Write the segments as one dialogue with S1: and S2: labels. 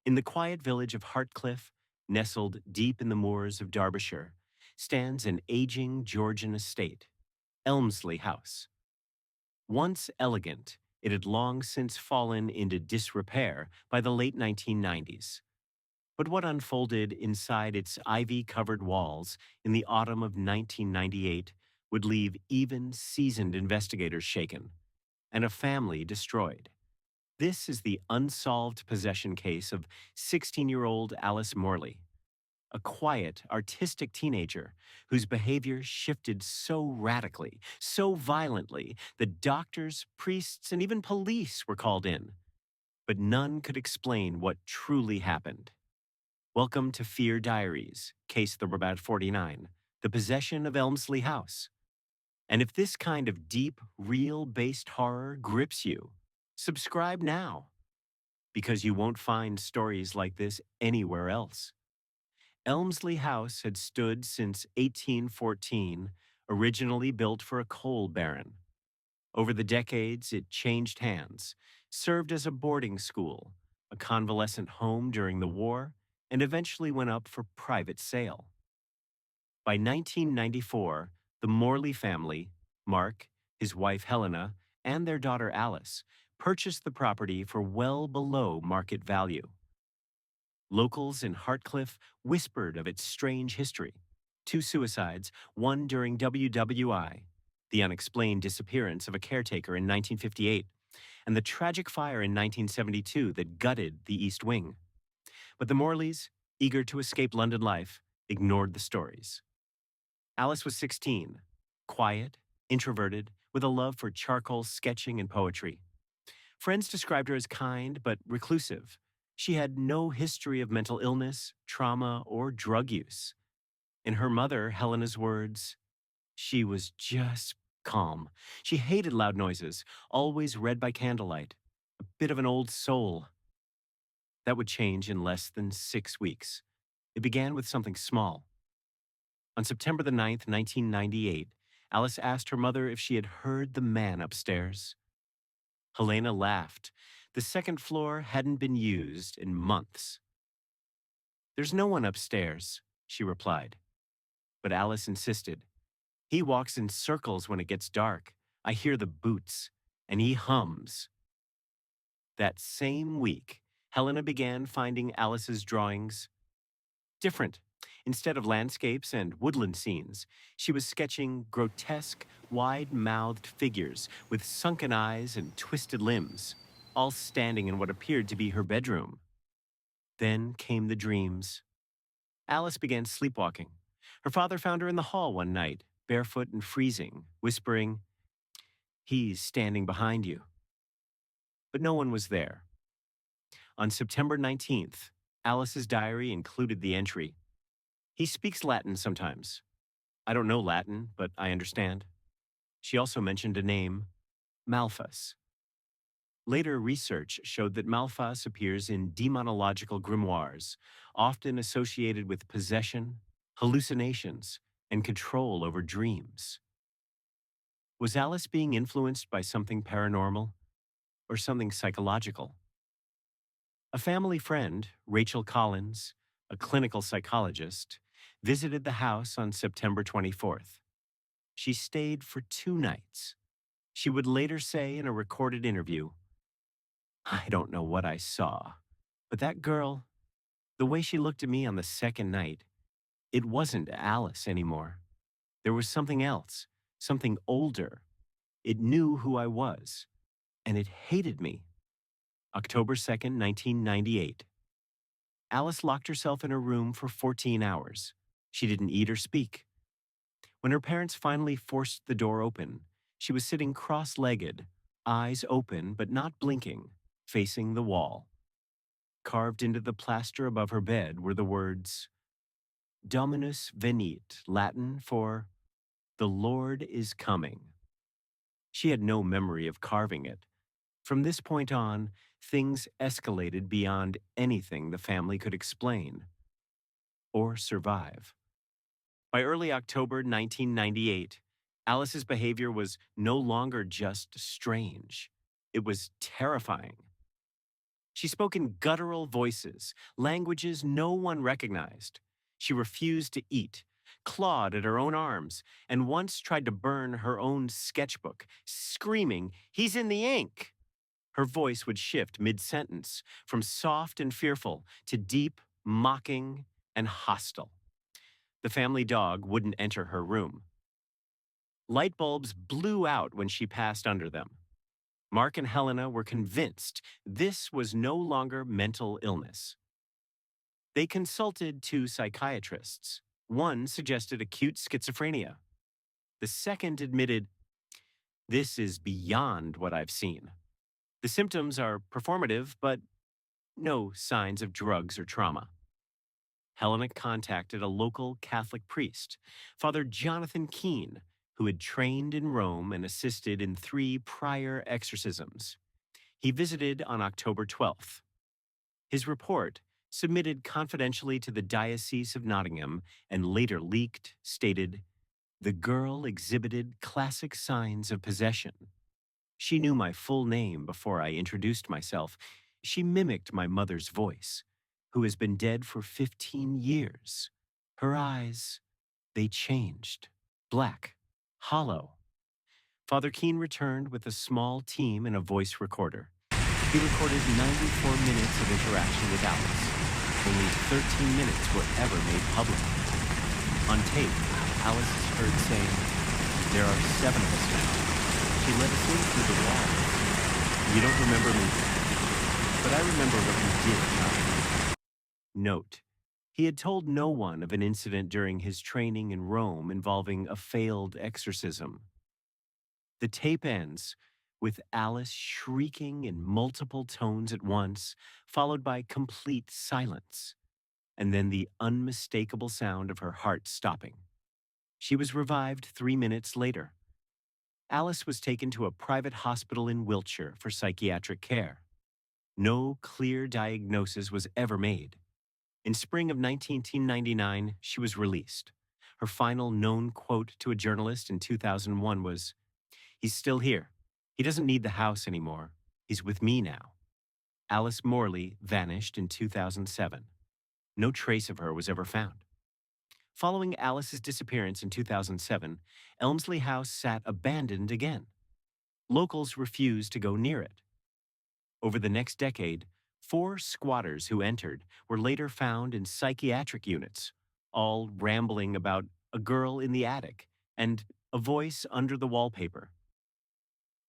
S1: In the quiet village of Hartcliffe, nestled deep in the moors of Derbyshire, stands an aging Georgian estate, Elmsley House. Once elegant, it had long since fallen into disrepair by the late 1990s. But what unfolded inside its ivy-covered walls in the autumn of 1998 would leave even seasoned investigators shaken, and a family destroyed. This is the unsolved possession case of 16-year-old Alice Morley, a quiet, artistic teenager whose behavior shifted so radically, so violently, that doctors, priests, and even police were called in. But none could explain what truly happened. Welcome to Fear Diaries, Case Thoroughbad 49, The Possession of Elmsley House. And if this kind of deep, real-based horror grips you, subscribe now, because you won't find stories like this anywhere else. Elmsley House had stood since 1814, originally built for a coal baron. Over the decades, it changed hands, served as a boarding school, a convalescent home during the war, and eventually went up for private sale. By 1994, the Morley family, Mark, his wife Helena, and their daughter Alice, purchased the property for well below market value. Locals in Hartcliffe whispered of its strange history. 2 suicides, one during WWI, the unexplained disappearance of a caretaker in 1958, and the tragic fire in 1972 that gutted the East Wing. But the Morleys, eager to escape London life, ignored the stories. Alice was 16, quiet, introverted, with a love for charcoal sketching and poetry. Friends described her as kind but reclusive. She had no history of mental illness, trauma, or drug use. In her mother, Helena's words, she was just calm. She hated loud noises, always read by candlelight. A bit of an old soul. That would change in less than 6 weeks. It began with something small. On September the 9th, 1998, Alice asked her mother if she had heard the man upstairs. Helena laughed. The second floor hadn't been used in months. "There's no one upstairs," she replied. But Alice insisted. "He walks in circles when it gets dark. I hear the boots, and he hums." That same week, Helena began finding Alice's drawings different. Instead of landscapes and woodland scenes, she was sketching grotesque, wide-mouthed figures with sunken eyes and twisted limbs, all standing in what appeared to be her bedroom. Then came the dreams. Alice began sleepwalking. Her father found her in the hall one night, barefoot and freezing, whispering, "He's standing behind you." But no one was there. On September 19th, Alice's diary included the entry, "He speaks Latin sometimes. I don't know Latin, but I understand." She also mentioned a name, Malphas. Later research showed that Malphas appears in demonological grimoires, often associated with possession, hallucinations, and control over dreams. Was Alice being influenced by something paranormal or something psychological? A family friend, Rachel Collins, a clinical psychologist, visited the house on September 24th. She stayed for 2 nights. She would later say in a recorded interview, "I don't know what I saw, but that girl, the way she looked at me on the second night, it wasn't Alice anymore. There was something else, something older. It knew who I was, and it hated me." October 2nd, 1998. Alice locked herself in her room for 14 hours. She didn't eat or speak. When her parents finally forced the door open, she was sitting cross-legged, eyes open but not blinking, facing the wall. Carved into the plaster above her bed were the words, "Dominus venit," Latin for "The Lord is coming." She had no memory of carving it. From this point on, things escalated beyond anything the family could explain or survive. By early October 1998, Alice's behavior was no longer just strange. It was terrifying. She spoke in guttural voices, languages no one recognized. She refused to eat, clawed at her own arms, and once tried to burn her own sketchbook, screaming, "He's in the ink!" Her voice would shift mid-sentence from soft and fearful to deep, mocking, and hostile. The family dog wouldn't enter her room. Light bulbs blew out when she passed under them. Mark and Helena were convinced this was no longer mental illness. They consulted two psychiatrists. One suggested acute schizophrenia. The second admitted, "This is beyond what I've seen. The symptoms are performative, but no signs of drugs or trauma." Helena contacted a local Catholic priest, Father Jonathan Keene, who had trained in Rome and assisted in 3 prior exorcisms. He visited on October 12th. His report, submitted confidentially to the Diocese of Nottingham and later leaked, stated, "The girl exhibited classic signs of possession. She knew my full name before I introduced myself. She mimicked my mother's voice, who has been dead for 15 years. Her eyes, they changed. Black, hollow." Father Keene returned with a small team and a voice recorder. He recorded 94 minutes of interaction with Alice. Only 13 minutes were ever made public. On tape, Alice is heard saying, "There are 7 of us now. She let us in through the walls. You don't remember me, but I remember what you did, John." Note, he had told no one of an incident during his training in Rome involving a failed exorcism. The tape ends with Alice shrieking in multiple tones at once, followed by complete silence, and then the unmistakable sound of her heart stopping. She was revived 3 minutes later. Alice was taken to a private hospital in Wiltshire for psychiatric care. No clear diagnosis was ever made. In spring of 1999, she was released. Her final known quote to a journalist in 2001 was, "He's still here. He doesn't need the house anymore. He's with me now." Alice Morley vanished in 2007. No trace of her was ever found. Following Alice's disappearance in 2007, Elmsley House sat abandoned again. Locals refused to go near it. Over the next decade, 4 squatters who entered were later found in psychiatric units, all rambling about a girl in the attic and a voice under the wallpaper.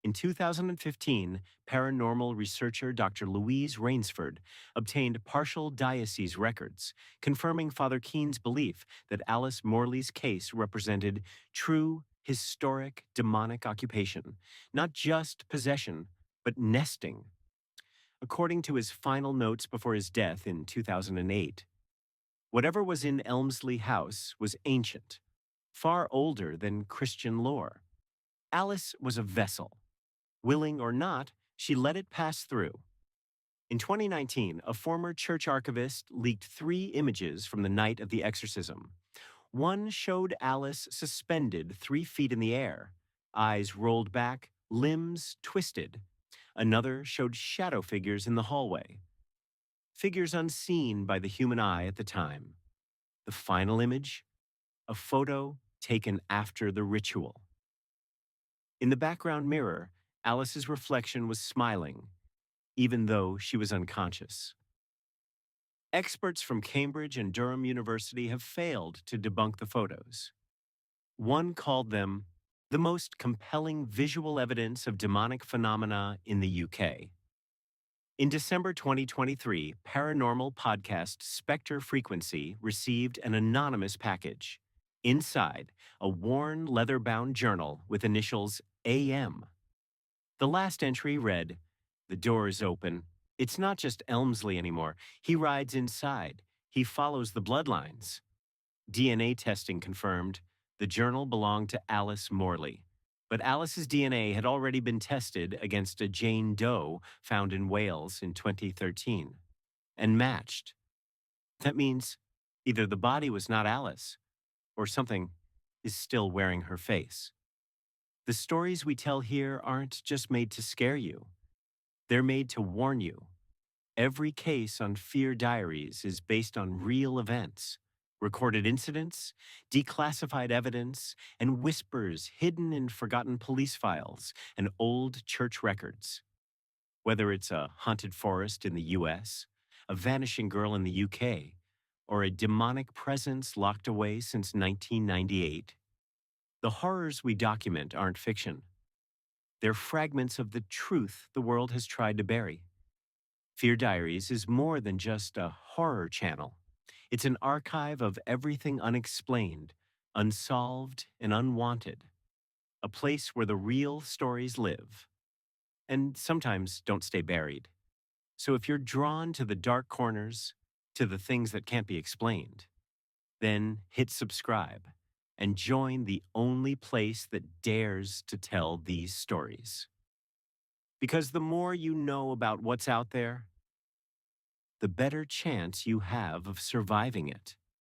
S1: In 2015, paranormal researcher Dr. Louise Rainsford obtained partial diocese records, confirming Father Keene's belief that Alice Morley's case represented true, historic, demonic occupation, not just possession, but nesting. According to his final notes before his death in 2008, whatever was in Elmsley House was ancient, far older than Christian lore. Alice was a vessel. Willing or not, she let it pass through. In 2019, a former church archivist leaked 3 images from the night of the exorcism. One showed Alice suspended 3 feet in the air, eyes rolled back, limbs twisted. Another showed shadow figures in the hallway, figures unseen by the human eye at the time. The final image, a photo taken after the ritual. In the background mirror, Alice's reflection was smiling, even though she was unconscious. Experts from Cambridge and Durham University have failed to debunk the photos. One called them the most compelling visual evidence of demonic phenomena in the UK. In December 2023, paranormal podcast Spectre Frequency received an anonymous package. Inside, a worn leather-bound journal with initials AM. The last entry read, "The door is open. It's not just Elmsley anymore. He rides inside. He follows the bloodlines." DNA testing confirmed the journal belonged to Alice Morley. But Alice's DNA had already been tested against a Jane Doe found in Wales in 2013 and matched. That means either the body was not Alice or something is still wearing her face. The stories we tell here aren't just made to scare you. They're made to warn you. Every case on Fear Diaries is based on real events, recorded incidents, declassified evidence, and whispers hidden in forgotten police files and old church records. Whether it's a haunted forest in the US, a vanishing girl in the UK, or a demonic presence locked away since 1998, the horrors we document aren't fiction. They're fragments of the truth the world has tried to bury. Fear Diaries is more than just a horror channel. It's an archive of everything unexplained, unsolved, and unwanted. A place where the real stories live, and sometimes don't stay buried. So if you're drawn to the dark corners, to the things that can't be explained, then hit subscribe and join the only place that dares to tell these stories. Because the more you know about what's out there, the better chance you have of surviving it.